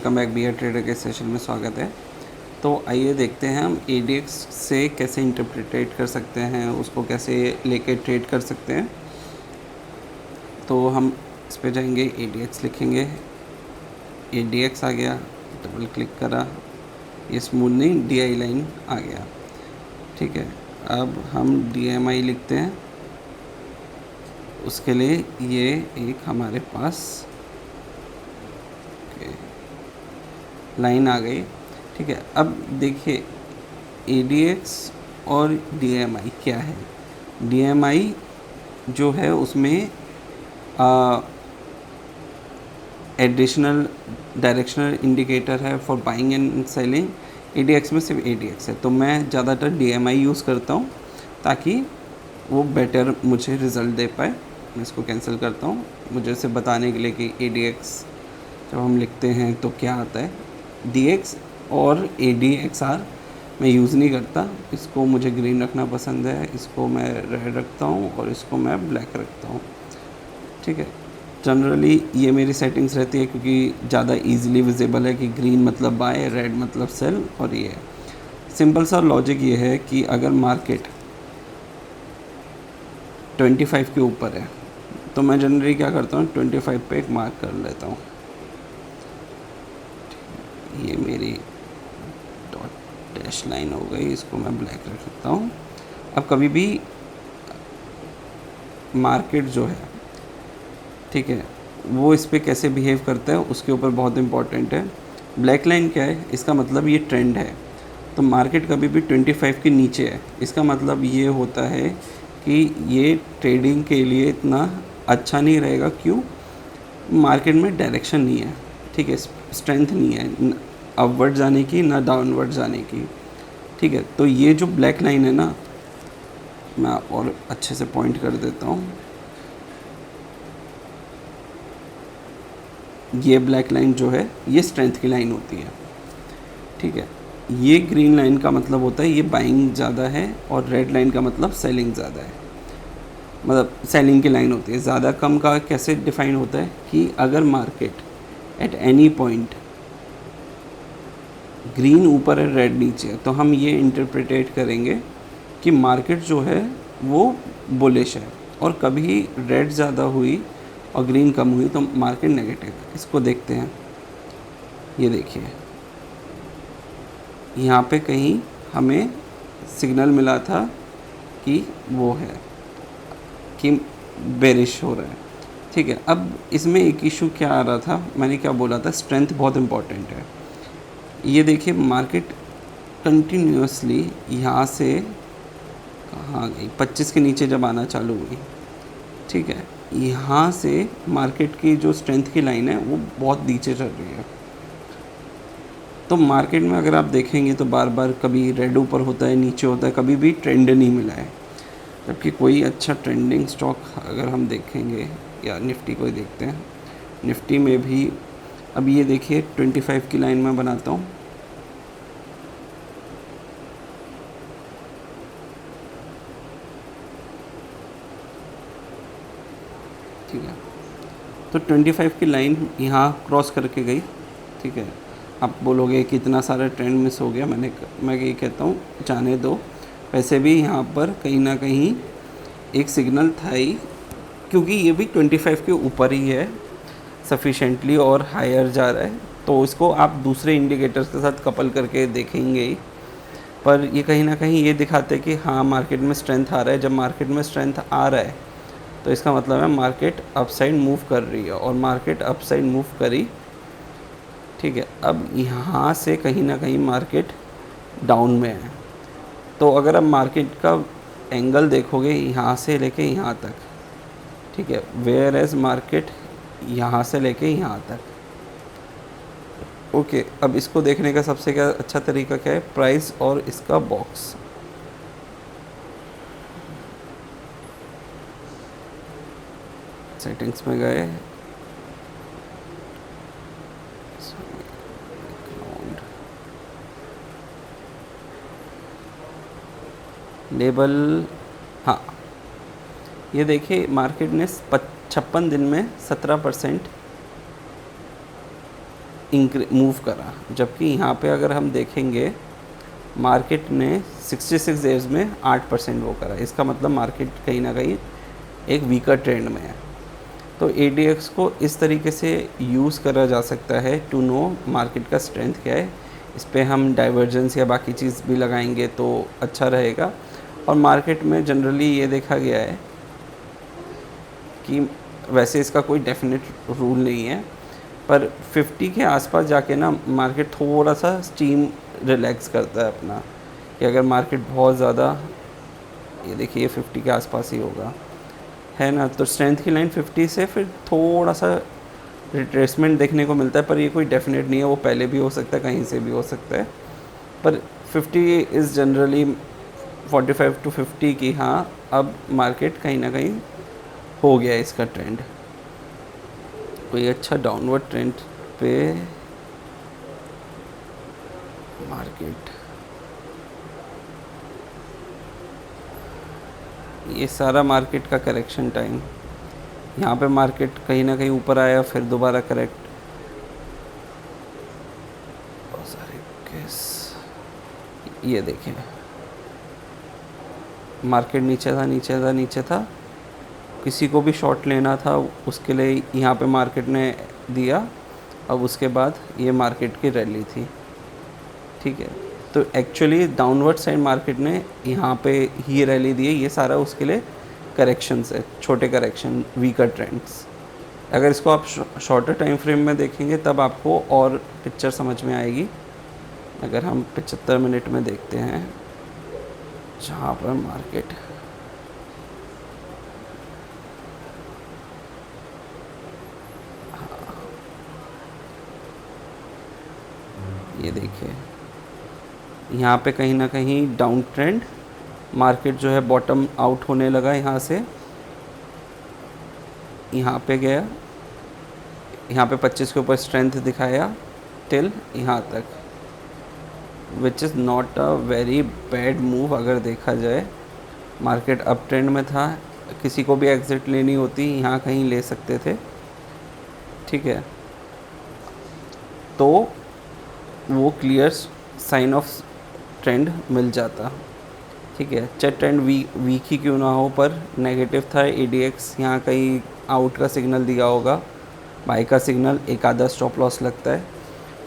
Welcome back beer trader के session में स्वागत है। तो आइए देखते हैं हम ADX से कैसे इंटरप्रेट कर सकते हैं, उसको कैसे लेके ट्रेड कर सकते हैं। तो हम इस पे जाएंगे, ADX लिखेंगे, ADX आ गया, डबल क्लिक करा, ये स्मूथनिंग DI लाइन आ गया। ठीक है, अब हम DMI लिखते हैं, उसके लिए ये एक हमारे पास लाइन आ गई। ठीक है, अब देखिए ADX और DMI क्या है। DMI जो है उसमें एडिशनल डायरेक्शनल इंडिकेटर है for buying and selling. ADX में सिर्फ ADX है, तो मैं ज़्यादातर DMI यूज़ करता हूँ ताकि वो बेटर मुझे रिज़ल्ट दे पाए। मैं इसको कैंसिल करता हूँ, मुझे इसे बताने के लिए कि ADX जब हम लिखते हैं तो क्या आता है। DX और ADXR मैं यूज़ नहीं करता, इसको मुझे ग्रीन रखना पसंद है, इसको मैं रेड रखता हूँ और इसको मैं ब्लैक रखता हूँ। ठीक है, जनरली ये मेरी सेटिंग्स रहती है क्योंकि ज़्यादा इजीली विजिबल है कि ग्रीन मतलब बाय, रेड मतलब सेल। और ये सिंपल सा लॉजिक ये है कि अगर मार्केट 25 के ऊपर है तो मैं जनरली क्या करता हूँ, 25 पे एक मार्क कर लेता हूँ। ये मेरी डॉट डैश लाइन हो गई, इसको मैं ब्लैक रख सकता हूँ। अब कभी भी मार्केट जो है, ठीक है, वो इस पे कैसे बिहेव करता है उसके ऊपर बहुत इम्पॉर्टेंट है। ब्लैक लाइन क्या है, इसका मतलब ये ट्रेंड है। तो मार्केट कभी भी 25 के नीचे है, इसका मतलब ये होता है कि ये ट्रेडिंग के लिए इतना अच्छा नहीं रहेगा। क्यों? मार्केट में डायरेक्शन नहीं है, ठीक है, स्ट्रेंथ नहीं है अपवर्ड जाने की ना डाउनवर्ड जाने की। ठीक है, तो ये जो ब्लैक लाइन है ना, मैं और अच्छे से पॉइंट कर देता हूँ। ये ब्लैक लाइन जो है ये स्ट्रेंथ की लाइन होती है। ठीक है, ये ग्रीन लाइन का मतलब होता है ये बाइंग ज़्यादा है और रेड लाइन का मतलब सेलिंग ज़्यादा है, मतलब सेलिंग की लाइन होती है। ज़्यादा कम का कैसे डिफाइन होता है कि अगर market at any point green ऊपर है रेड नीचे है तो हम ये इंटरप्रेटेट करेंगे कि मार्केट जो है वो बुलिश है, और कभी रेड ज़्यादा हुई और ग्रीन कम हुई तो मार्केट नेगेटिव है। इसको देखते हैं, ये देखिए यहाँ पे कहीं हमें सिग्नल मिला था कि वो है कि बेरिश हो रहा है। ठीक है, अब इसमें एक इशू क्या आ रहा था, मैंने क्या बोला था, स्ट्रेंथ बहुत इम्पॉर्टेंट है। ये देखिए मार्केट कंटिन्यूसली यहाँ से कहाँ गई, 25 के नीचे जब आना चालू हुई, ठीक है, यहाँ से मार्केट की जो स्ट्रेंथ की लाइन है वो बहुत नीचे चल रही है। तो मार्केट में अगर आप देखेंगे तो बार बार कभी रेड ऊपर होता है, नीचे होता है, कभी भी ट्रेंड नहीं मिला है। जबकि कोई अच्छा ट्रेंडिंग स्टॉक अगर हम देखेंगे, या निफ्टी को ही देखते हैं, निफ्टी में भी अब ये देखिए 25 की लाइन में बनाता हूँ। ठीक है, तो 25 की लाइन यहाँ क्रॉस करके गई। ठीक है, आप बोलोगे कि इतना सारा ट्रेंड मिस हो गया, मैं ये कहता हूँ जाने दो। वैसे भी यहाँ पर कहीं ना कहीं एक सिग्नल था ही, क्योंकि ये भी 25 के ऊपर ही है सफिशेंटली और हायर जा रहा है, तो इसको आप दूसरे इंडिकेटर्स के साथ कपल करके देखेंगे ही। पर ये कहीं ना कहीं ये दिखाते हैं कि हाँ मार्केट में स्ट्रेंथ आ रहा है। जब मार्केट में स्ट्रेंथ आ रहा है तो इसका मतलब है मार्केट अपसाइड मूव कर रही है, और मार्केट अपसाइड मूव करी। ठीक है, अब यहाँ से कहीं ना कहीं मार्केट डाउन में है। तो अगर आप मार्केट का एंगल देखोगे यहाँ से लेके यहाँ तक, ठीक है, वेयर एज मार्केट यहाँ से लेके यहाँ तक। ओके, अब इसको देखने का सबसे क्या अच्छा तरीका क्या है, प्राइस और इसका बॉक्स। सेटिंग्स में गए, लेबल, हाँ, ये देखिए मार्केट ने 56 दिन में 17% मूव करा, जबकि यहाँ पे अगर हम देखेंगे मार्केट ने 66 डेज में 8% वो करा। इसका मतलब मार्केट कहीं ना कहीं एक वीकर ट्रेंड में है। तो ADX को इस तरीके से यूज़ करा जा सकता है टू नो मार्केट का स्ट्रेंथ क्या है। इस पर हम डाइवर्जेंस या बाकी चीज़ भी लगाएंगे तो अच्छा रहेगा। और मार्केट में जनरली ये देखा गया है कि वैसे इसका कोई डेफिनेट रूल नहीं है, पर 50 के आसपास जाके ना मार्केट थोड़ा सा स्टीम रिलैक्स करता है अपना, कि अगर मार्केट बहुत ज़्यादा, ये देखिए 50 के आसपास ही होगा, है ना, तो स्ट्रेंथ की लाइन 50 से फिर थोड़ा सा रिट्रेसमेंट देखने को मिलता है, पर ये कोई डेफिनेट नहीं है, वो पहले भी हो सकता है, कहीं से भी हो सकता है। पर 50 इज़ जनरली 45 to 50 की, हाँ अब मार्केट कहीं ना कहीं हो गया है इसका ट्रेंड, कोई अच्छा डाउनवर्ड ट्रेंड पे मार्केट। ये सारा मार्केट का करेक्शन टाइम, यहाँ पे मार्केट कहीं ना कहीं ऊपर आया, फिर दोबारा करेक्ट, बहुत सारे केस, ये देखें मार्केट नीचे था नीचे था नीचे था, किसी को भी शॉर्ट लेना था उसके लिए यहाँ पे मार्केट ने दिया, अब उसके बाद ये मार्केट की रैली थी, ठीक है। तो एक्चुअली डाउनवर्ड साइड मार्केट ने यहाँ पे ही रैली दी है, ये सारा उसके लिए करेक्शंस है, छोटे करेक्शन, वीकर ट्रेंड्स। अगर इसको आप शॉर्टर टाइम फ्रेम में देखेंगे तब आपको और पिक्चर समझ में आएगी। अगर हम 75 मिनट में देखते हैं, जहाँ पर मार्केट ये देखिए, यहाँ पे कहीं ना कहीं डाउन ट्रेंड, मार्केट जो है बॉटम आउट होने लगा, यहाँ से यहाँ पे गया, यहाँ पे 25 के ऊपर स्ट्रेंथ दिखाया टिल यहाँ तक, which is not a very bad move. अगर देखा जाए मार्केट अप ट्रेंड में था, किसी को भी एग्ज़िट लेनी होती यहाँ कहीं ले सकते थे, ठीक है। तो वो क्लियर साइन ऑफ ट्रेंड मिल जाता, ठीक है। चाहे ट्रेंड वीक ही क्यों ना हो, पर नेगेटिव था ADX, यहाँ कहीं आउट का सिग्नल दिया होगा, बाई का सिग्नल, एक आधा स्टॉप लॉस लगता है,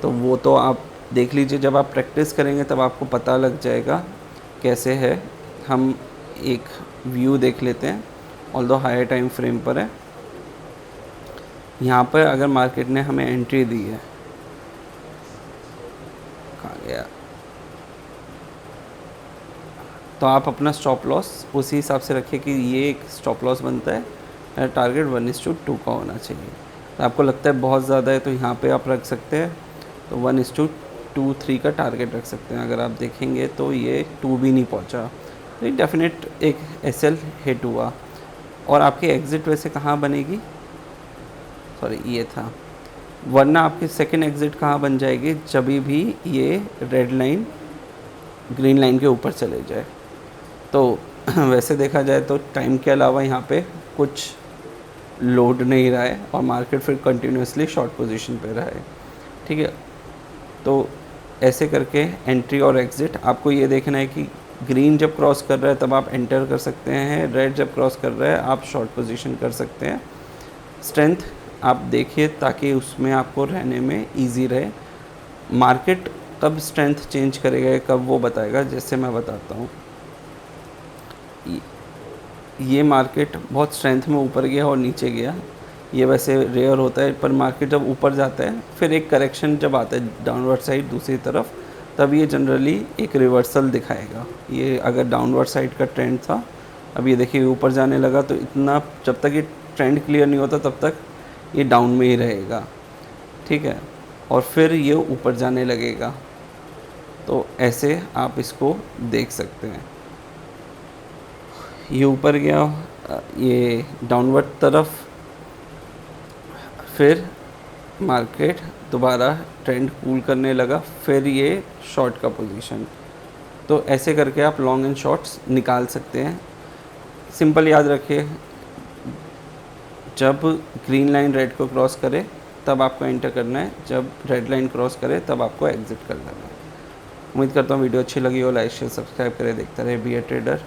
तो वो तो आप देख लीजिए, जब आप प्रैक्टिस करेंगे तब आपको पता लग जाएगा कैसे है। हम एक व्यू देख लेते हैं, ऑल्दो हायर टाइम फ्रेम पर है। यहाँ पर अगर मार्केट ने हमें एंट्री दी है, कहाँ गया, तो आप अपना स्टॉप लॉस उसी हिसाब से रखिए कि ये एक स्टॉप लॉस बनता है, टारगेट 1:2 का होना चाहिए। तो आपको लगता है बहुत ज़्यादा है तो यहाँ पे आप रख सकते हैं, तो 1:2-3 का टारगेट रख सकते हैं। अगर आप देखेंगे तो ये 2 भी नहीं पहुँचा, तो ये डेफिनेट एक SL हिट हुआ। और आपकी एग्ज़िट वैसे कहाँ बनेगी, सॉरी ये था, वरना आपकी सेकंड एग्ज़िट कहाँ बन जाएगी, जब भी ये रेड लाइन ग्रीन लाइन के ऊपर चले जाए। तो वैसे देखा जाए तो टाइम के अलावा यहाँ पे कुछ लोड नहीं रहा है और मार्केट फिर कंटिन्यूसली शॉर्ट पोजीशन पे रहा है, ठीक है। तो ऐसे करके एंट्री और एग्ज़िट आपको ये देखना है कि ग्रीन जब क्रॉस कर रहा है तब आप एंटर कर सकते हैं, रेड जब क्रॉस कर रहा है आप शॉर्ट पोजीशन कर सकते हैं। स्ट्रेंथ आप देखिए ताकि उसमें आपको रहने में ईजी रहे। मार्केट कब स्ट्रेंथ चेंज करेगा, कब वो बताएगा, जैसे मैं बताता हूँ। ये मार्केट बहुत स्ट्रेंथ में ऊपर गया और नीचे गया, ये वैसे रेयर होता है, पर मार्केट जब ऊपर जाता है फिर एक करेक्शन जब आता है डाउनवर्ड साइड दूसरी तरफ, तब ये जनरली एक रिवर्सल दिखाएगा। ये अगर डाउनवर्ड साइड का ट्रेंड था, अब ये देखिए ऊपर जाने लगा, तो इतना जब तक ये ट्रेंड क्लियर नहीं होता तब तक ये डाउन में ही रहेगा, ठीक है, और फिर ये ऊपर जाने लगेगा। तो ऐसे आप इसको देख सकते हैं, ये ऊपर गया, ये डाउनवर्ड तरफ, फिर मार्केट दोबारा ट्रेंड कूल करने लगा, फिर ये शॉर्ट का पोजीशन। तो ऐसे करके आप लॉन्ग एंड शॉर्ट्स निकाल सकते हैं। सिंपल याद रखिए, जब ग्रीन लाइन रेड को क्रॉस करे तब आपको एंटर करना है, जब रेड लाइन क्रॉस करे तब आपको एग्जिट कर देना है। उम्मीद करता हूँ वीडियो अच्छी लगी हो, लाइक शेयर सब्सक्राइब करें, देखते रहे बी ए ट्रेडर।